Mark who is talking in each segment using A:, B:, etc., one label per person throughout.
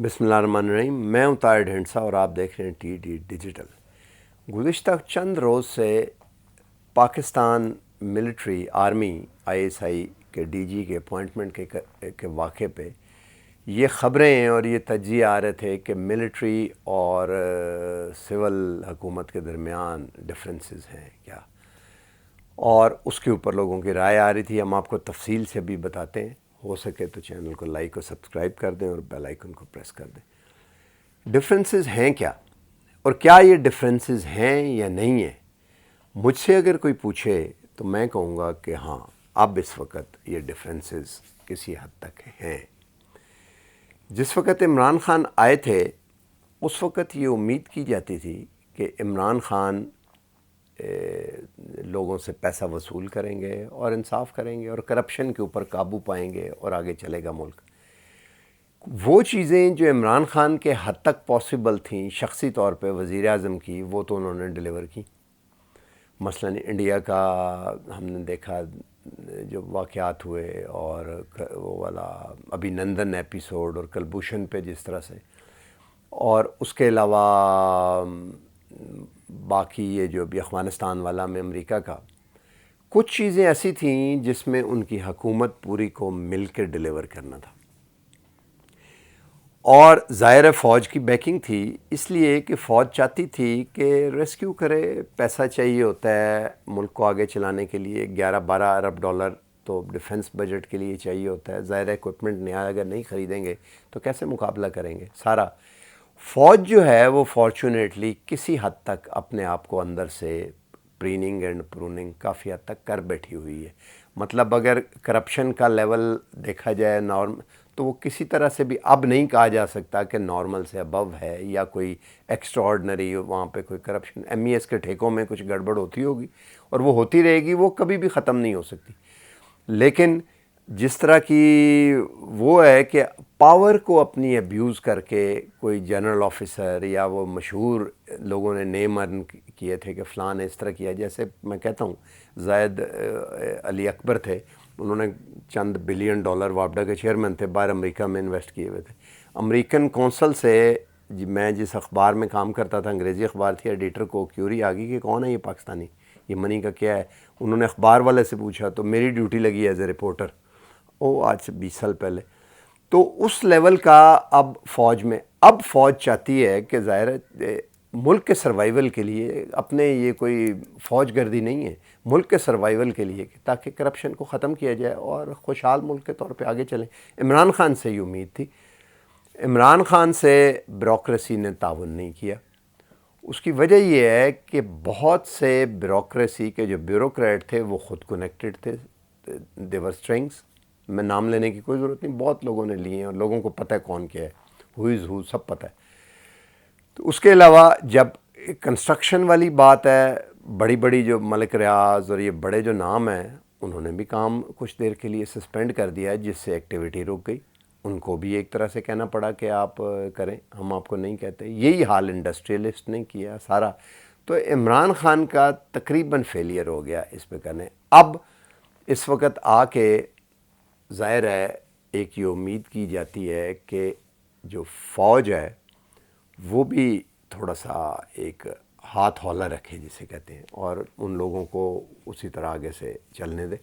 A: بسم اللہ الرحمن الرحیم. میں ہوں طاہر ڈھینڈسا اور آپ دیکھ رہے ہیں ٹی ڈی ڈیجیٹل. گزشتہ چند روز سے پاکستان ملٹری آرمی ISI کے DG کے اپوائنٹمنٹ کے واقعے پہ یہ خبریں ہیں اور یہ تجزیے آ رہے تھے کہ ملٹری اور سول حکومت کے درمیان ڈفرینسز ہیں کیا، اور اس کے اوپر لوگوں کی رائے آ رہی تھی. ہم آپ کو تفصیل سے بھی بتاتے ہیں. ہو سکے تو چینل کو لائک اور سبسکرائب کر دیں اور بیل آئیکن کو پریس کر دیں. ڈفرینسز ہیں کیا، اور کیا یہ ڈفرینسز ہیں یا نہیں ہیں؟ مجھ سے اگر کوئی پوچھے تو میں کہوں گا کہ ہاں، اب اس وقت یہ ڈفرینسز کسی حد تک ہیں. جس وقت عمران خان آئے تھے اس وقت یہ امید کی جاتی تھی کہ عمران خان لوگوں سے پیسہ وصول کریں گے اور انصاف کریں گے اور کرپشن کے اوپر قابو پائیں گے اور آگے چلے گا ملک. وہ چیزیں جو عمران خان کے حد تک پاسبل تھیں شخصی طور پہ وزیر اعظم کی، وہ تو انہوں نے ڈیلیور کی. مثلا انڈیا کا ہم نے دیکھا جو واقعات ہوئے، اور وہ والا ابھی نندن ایپیسوڈ اور کلبھوشن پہ جس طرح سے، اور اس کے علاوہ باقی یہ جو ابھی افغانستان والا میں امریکہ کا، کچھ چیزیں ایسی تھیں جس میں ان کی حکومت پوری کو مل کے ڈیلیور کرنا تھا. اور ظاہر فوج کی بیکنگ تھی، اس لیے کہ فوج چاہتی تھی کہ ریسکیو کرے. پیسہ چاہیے ہوتا ہے ملک کو آگے چلانے کے لیے. 11-12 ارب ڈالر تو ڈیفنس بجٹ کے لیے چاہیے ہوتا ہے. ظاہر ایکوپمنٹ نیا اگر نہیں خریدیں گے تو کیسے مقابلہ کریں گے سارا. فوج جو ہے وہ فارچونیٹلی کسی حد تک اپنے آپ کو اندر سے پریننگ اینڈ پروننگ کافی حد تک کر بیٹھی ہوئی ہے. مطلب اگر کرپشن کا لیول دیکھا جائے نارم، تو وہ کسی طرح سے بھی اب نہیں کہا جا سکتا کہ نارمل سے ابو ہے یا کوئی ایکسٹرا آرڈنری وہاں پہ کوئی کرپشن. MES کے ٹھیکوں میں کچھ گڑبڑ ہوتی ہوگی اور وہ ہوتی رہے گی، وہ کبھی بھی ختم نہیں ہو سکتی. لیکن جس طرح کی وہ ہے کہ پاور کو اپنی ابیوز کر کے کوئی جنرل آفیسر یا وہ مشہور لوگوں نے نیم ارن کیے تھے کہ فلاں نے اس طرح کیا. جیسے میں کہتا ہوں زید علی اکبر تھے، انہوں نے چند $1 بلین وابڈا کے چیئرمین تھے، باہر امریکہ میں انویسٹ کیے ہوئے تھے. امریکن کونسل سے میں جس اخبار میں کام کرتا تھا، انگریزی اخبار تھی، ایڈیٹر کو کیوری آ گئی کہ کون ہے یہ پاکستانی، یہ منی کا کیا ہے. انہوں نے اخبار والے سے پوچھا تو میری ڈیوٹی لگی ایز اے رپورٹر، آج سے 20 سال پہلے. تو اس لیول کا اب فوج چاہتی ہے کہ ظاہر ملک کے سروائیول کے لیے، اپنے یہ کوئی فوج گردی نہیں ہے، ملک کے سروائیول کے لیے، تاکہ کرپشن کو ختم کیا جائے اور خوشحال ملک کے طور پہ آگے چلیں. عمران خان سے یہ امید تھی. عمران خان سے بیوروکریسی نے تعاون نہیں کیا. اس کی وجہ یہ ہے کہ بہت سے بیوروکریسی کے جو بیوروکریٹ تھے وہ خود کنیکٹڈ تھے. دیور اسٹرنگس، میں نام لینے کی کوئی ضرورت نہیں، بہت لوگوں نے لیے ہیں اور لوگوں کو پتہ ہے کون کیا ہے، ہو از ہو سب پتہ ہے. تو اس کے علاوہ جب کنسٹرکشن والی بات ہے، بڑی بڑی جو ملک ریاض اور یہ بڑے جو نام ہیں، انہوں نے بھی کام کچھ دیر کے لیے سسپینڈ کر دیا ہے، جس سے ایکٹیویٹی رک گئی. ان کو بھی ایک طرح سے کہنا پڑا کہ آپ کریں، ہم آپ کو نہیں کہتے. یہی حال انڈسٹریلسٹ نے کیا سارا. تو عمران خان کا تقریباً فیلئر ہو گیا اس پہ کرنے. اب اس وقت آ کے ظاہر ہے ایک یہ امید کی جاتی ہے کہ جو فوج ہے وہ بھی تھوڑا سا ایک ہاتھ ہولا رکھے جسے کہتے ہیں، اور ان لوگوں کو اسی طرح آگے سے چلنے دے.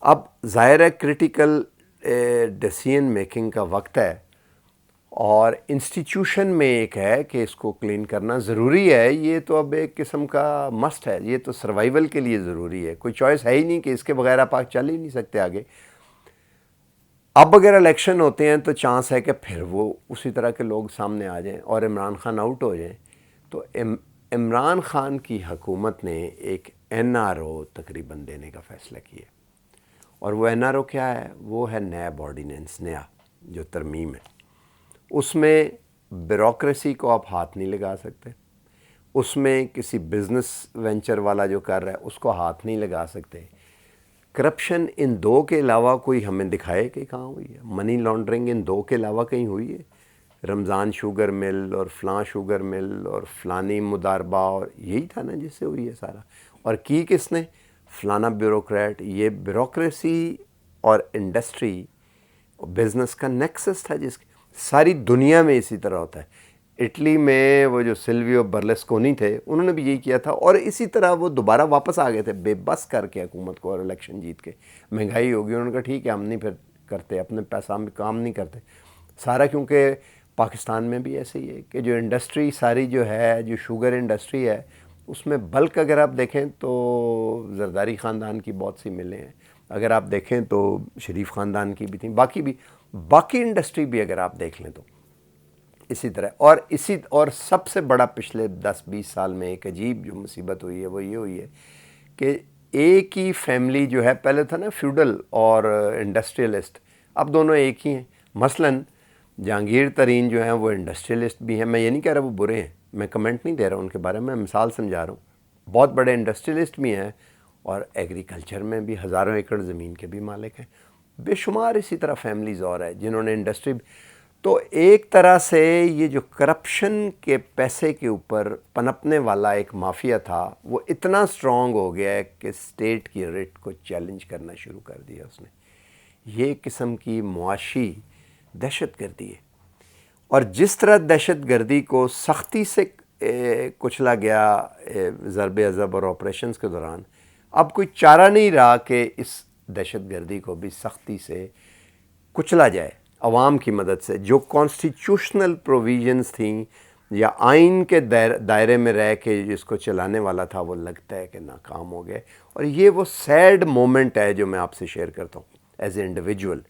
A: اب ظاہر ہے کرٹیکل ڈیسیژن میکنگ کا وقت ہے، اور انسٹیٹیوشن میں ایک ہے کہ اس کو کلین کرنا ضروری ہے. یہ تو اب ایک قسم کا مسٹ ہے، یہ تو سروائیول کے لیے ضروری ہے. کوئی چوائس ہے ہی نہیں کہ اس کے بغیر آپ چل ہی نہیں سکتے آگے. اب اگر الیکشن ہوتے ہیں تو چانس ہے کہ پھر وہ اسی طرح کے لوگ سامنے آ جائیں اور عمران خان آؤٹ ہو جائیں. تو عمران خان کی حکومت نے ایک NRO تقریباً دینے کا فیصلہ کیا، اور وہ NRO کیا ہے؟ وہ ہے نیب آرڈیننس، نیا جو ترمیم ہے. اس میں بیوروکریسی کو آپ ہاتھ نہیں لگا سکتے، اس میں کسی بزنس وینچر والا جو کر رہا ہے اس کو ہاتھ نہیں لگا سکتے. کرپشن ان دو کے علاوہ کوئی ہمیں دکھائے کہ کہاں ہوئی ہے. منی لانڈرنگ ان دو کے علاوہ کہیں ہوئی ہے؟ رمضان شوگر مل اور فلاں شوگر مل اور فلانی مداربہ، اور یہی تھا نا جس سے ہوئی ہے سارا. اور کی کس نے؟ فلانا بیوروکریٹ. یہ بیوروکریسی اور انڈسٹری بزنس کا نیکسس تھا، ساری دنیا میں اسی طرح ہوتا ہے. اٹلی میں وہ جو سلویو برلسکونی تھے انہوں نے بھی یہی کیا تھا, اور اسی طرح وہ دوبارہ واپس آ گئے تھے بے بس کر کے حکومت کو, اور الیکشن جیت کے. مہنگائی ہوگی, انہوں نے کہا ٹھیک ہے ہم نہیں پھر کرتے, اپنے پیسہ میں کام نہیں کرتے سارا. کیونکہ پاکستان میں بھی ایسے ہی ہے کہ جو انڈسٹری ساری جو ہے, جو شوگر انڈسٹری ہے, اس میں بلک اگر آپ دیکھیں تو زرداری خاندان کی بہت سی ملیں ہیں, اگر آپ دیکھیں تو شریف خاندان کی بھی تھیں, باقی انڈسٹری بھی اگر آپ دیکھ لیں تو اسی طرح. اور سب سے بڑا پچھلے 10-20 سال میں ایک عجیب جو مصیبت ہوئی ہے وہ یہ ہوئی ہے کہ ایک ہی فیملی جو ہے, پہلے تھا نا فیوڈل اور انڈسٹریلسٹ, اب دونوں ایک ہی ہیں. مثلاً جہانگیر ترین جو ہیں وہ انڈسٹریلسٹ بھی ہیں, میں یہ نہیں کہہ رہا وہ برے ہیں, میں کمنٹ نہیں دے رہا ان کے بارے میں مثال سمجھا رہا ہوں. بہت بڑے انڈسٹریلسٹ بھی ہیں, اور ایگریکلچر میں بھی ہزاروں ایکڑ زمین کے بھی مالک ہیں. بے شمار اسی طرح فیملیز اور ہیں جنہوں نے انڈسٹری. تو ایک طرح سے یہ جو کرپشن کے پیسے کے اوپر پنپنے والا ایک مافیا تھا, وہ اتنا سٹرونگ ہو گیا ہے کہ اسٹیٹ کی ریٹ کو چیلنج کرنا شروع کر دیا اس نے. یہ ایک قسم کی معاشی دہشت گردی ہے, اور جس طرح دہشت گردی کو سختی سے کچلا گیا ضرب عضب اور آپریشنز کے دوران, اب کوئی چارہ نہیں رہا کہ اس دہشت گردی کو بھی سختی سے کچلا جائے عوام کی مدد سے. جو کانسٹیٹیوشنل پروویژنز تھیں یا آئین کے دائرے میں رہ کے جس کو چلانے والا تھا, وہ لگتا ہے کہ ناکام ہو گئے. اور یہ وہ سیڈ مومنٹ ہے جو میں آپ سے شیئر کرتا ہوں ایز اے انڈیویجول,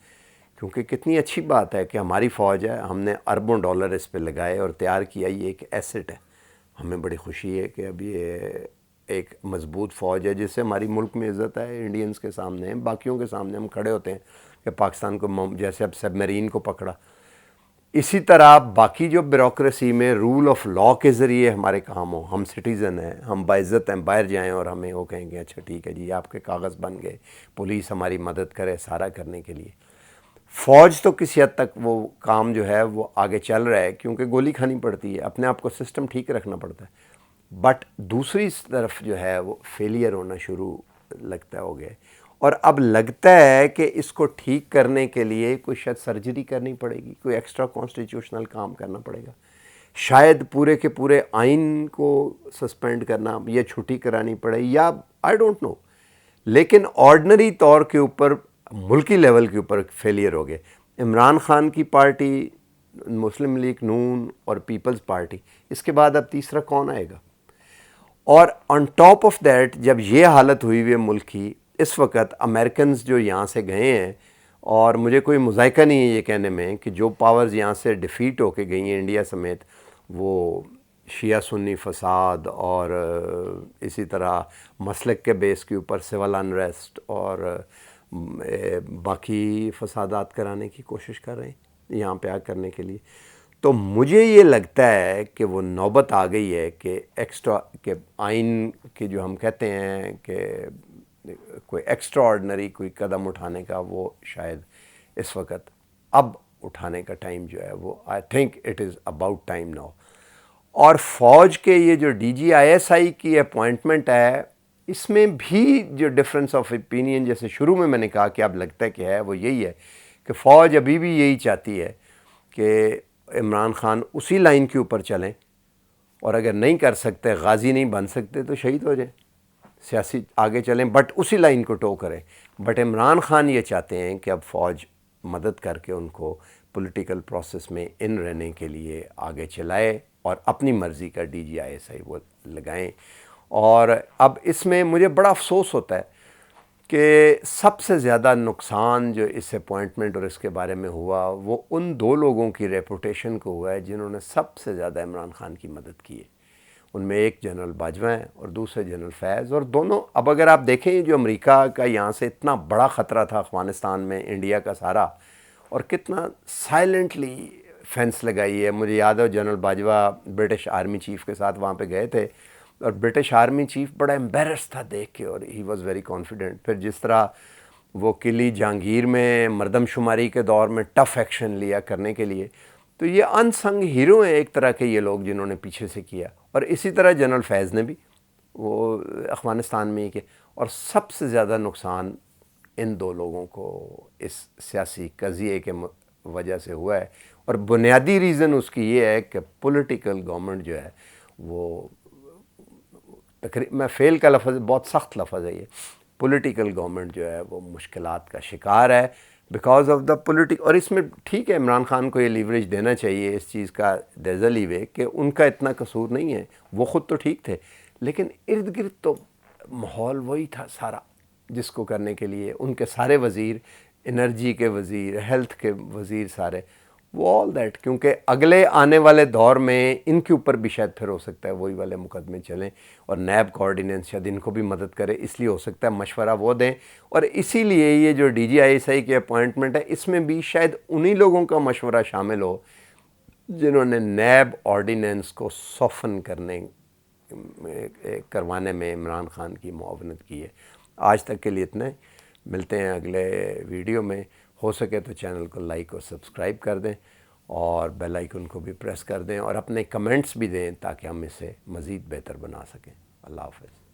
A: کیونکہ کتنی اچھی بات ہے کہ ہماری فوج ہے, ہم نے اربوں ڈالر اس پہ لگائے اور تیار کیا, یہ ایک ایسٹ ہے. ہمیں بڑی خوشی ہے کہ اب یہ ایک مضبوط فوج ہے جس سے ہماری ملک میں عزت ہے, انڈینز کے سامنے, باقیوں کے سامنے ہم کھڑے ہوتے ہیں کہ پاکستان کو جیسے اب سب میرین کو پکڑا, اسی طرح باقی جو بیوروکریسی میں رول آف لاء کے ذریعے ہمارے کام ہوں. ہم سٹیزن ہیں, ہم باعزت ہیں, باہر جائیں اور ہمیں وہ کہیں گے اچھا ٹھیک ہے جی آپ کے کاغذ بن گئے, پولیس ہماری مدد کرے سارا کرنے کے لیے. فوج تو کسی حد تک وہ کام جو ہے وہ آگے چل رہا ہے, کیونکہ گولی کھانی پڑتی ہے, اپنے آپ کو سسٹم ٹھیک رکھنا پڑتا ہے. بٹ دوسری طرف جو ہے وہ فیلئر ہونا شروع لگتا ہو گیا, اور اب لگتا ہے کہ اس کو ٹھیک کرنے کے لیے کوئی شاید سرجری کرنی پڑے گی, کوئی ایکسٹرا کانسٹیٹیوشنل کام کرنا پڑے گا, شاید پورے کے پورے آئین کو سسپینڈ کرنا یا چھٹی کرانی پڑے, یا آئی ڈونٹ نو. لیکن آرڈنری طور کے اوپر ملکی لیول کے اوپر فیلئر ہو گئے. عمران خان کی پارٹی, مسلم لیگ نون اور پیپلز پارٹی, اس کے بعد اب تیسرا کون آئے گا؟ اور آن ٹاپ آف دیٹ جب یہ حالت ہوئی ہوئی ہے ملک کی, اس وقت امریکنز جو یہاں سے گئے ہیں, اور مجھے کوئی مذائقہ نہیں ہے یہ کہنے میں کہ جو پاورز یہاں سے ڈیفیٹ ہو کے گئی ہیں انڈیا سمیت, وہ شیعہ سنی فساد اور اسی طرح مسلک کے بیس کے اوپر سول انریسٹ اور باقی فسادات کرانے کی کوشش کر رہے ہیں یہاں پہ کرنے کے لیے. تو مجھے یہ لگتا ہے کہ وہ نوبت آ گئی ہے کہ ایکسٹرا کہ آئین کے جو ہم کہتے ہیں کہ کوئی ایکسٹرا آرڈنری کوئی قدم اٹھانے کا, وہ شاید اس وقت اب اٹھانے کا ٹائم جو ہے وہ I think it is about time now. اور فوج کے یہ جو D G I S I کی اپوائنٹمنٹ ہے, اس میں بھی جو ڈفرینس آف اوپینین جیسے شروع میں نے کہا کہ اب لگتا ہے کہ ہے, وہ یہی ہے کہ فوج ابھی بھی یہی چاہتی ہے کہ عمران خان اسی لائن کے اوپر چلیں, اور اگر نہیں کر سکتے, غازی نہیں بن سکتے تو شہید ہو جائیں, سیاسی آگے چلیں, بٹ اسی لائن کو ٹو کریں. بٹ عمران خان یہ چاہتے ہیں کہ اب فوج مدد کر کے ان کو پولیٹیکل پروسیس میں ان رہنے کے لیے آگے چلائے, اور اپنی مرضی کا D G I S I وہ لگائیں. اور اب اس میں مجھے بڑا افسوس ہوتا ہے کہ سب سے زیادہ نقصان جو اس اپوائنٹمنٹ اور اس کے بارے میں ہوا, وہ ان دو لوگوں کی ریپوٹیشن کو ہوا ہے جنہوں نے سب سے زیادہ عمران خان کی مدد کی ہے. ان میں ایک جنرل باجوہ ہیں اور دوسرے جنرل فیض, اور دونوں اب اگر آپ دیکھیں جو امریکہ کا یہاں سے اتنا بڑا خطرہ تھا افغانستان میں انڈیا کا سارا, اور کتنا سائلنٹلی فینس لگائی ہے. مجھے یاد ہے general Bajwa British army chief کے ساتھ وہاں پہ گئے تھے, اور برٹش آرمی چیف بڑا امبیرس تھا دیکھ کے, اور ہی واز ویری کانفیڈنٹ. پھر جس طرح وہ قلعہ جہانگیر میں مردم شماری کے دور میں ٹف ایکشن لیا کرنے کے لیے, تو یہ ان سنگ ہیرو ہیں ایک طرح کے یہ لوگ جنہوں نے پیچھے سے کیا. اور اسی طرح جنرل فیض نے بھی وہ افغانستان میں ہی کیا, اور سب سے زیادہ نقصان ان دو لوگوں کو اس سیاسی قضیے کے وجہ سے ہوا ہے، اور بنیادی ریزن اس کی یہ ہے کہ پولیٹیکل گورنمنٹ جو ہے وہ میں فیل کا لفظ بہت سخت لفظ ہے، یہ پولیٹیکل گورنمنٹ جو ہے وہ مشکلات کا شکار ہے بیکاز آف دا پولیٹک. اور اس میں ٹھیک ہے عمران خان کو یہ لیوریج دینا چاہیے اس چیز کا، دیز اے لیوے کہ ان کا اتنا قصور نہیں ہے، وہ خود تو ٹھیک تھے لیکن ارد گرد تو ماحول وہی تھا سارا جس کو کرنے کے لیے ان کے سارے وزیر، انرجی کے وزیر، ہیلتھ کے وزیر، سارے وہ آل دیٹ، کیونکہ اگلے آنے والے دور میں ان کے اوپر بھی شاید پھر ہو سکتا ہے وہی والے مقدمے چلیں، اور نیب کا آرڈیننس شاید ان کو بھی مدد کرے، اس لیے ہو سکتا ہے مشورہ وہ دیں. اور اسی لیے یہ جو D G I S I کی اپوائنٹمنٹ ہے اس میں بھی شاید انہی لوگوں کا مشورہ شامل ہو جنہوں نے نیب آرڈیننس کو سوفن کروانے میں عمران خان کی معاونت کی ہے. آج تک کے لیے اتنا ہے، ملتے ہیں اگلے ویڈیو میں. ہو سکے تو چینل کو لائک اور سبسکرائب کر دیں اور بیل آئیکن کو بھی پریس کر دیں اور اپنے کمنٹس بھی دیں تاکہ ہم اسے مزید بہتر بنا سکیں. اللہ حافظ.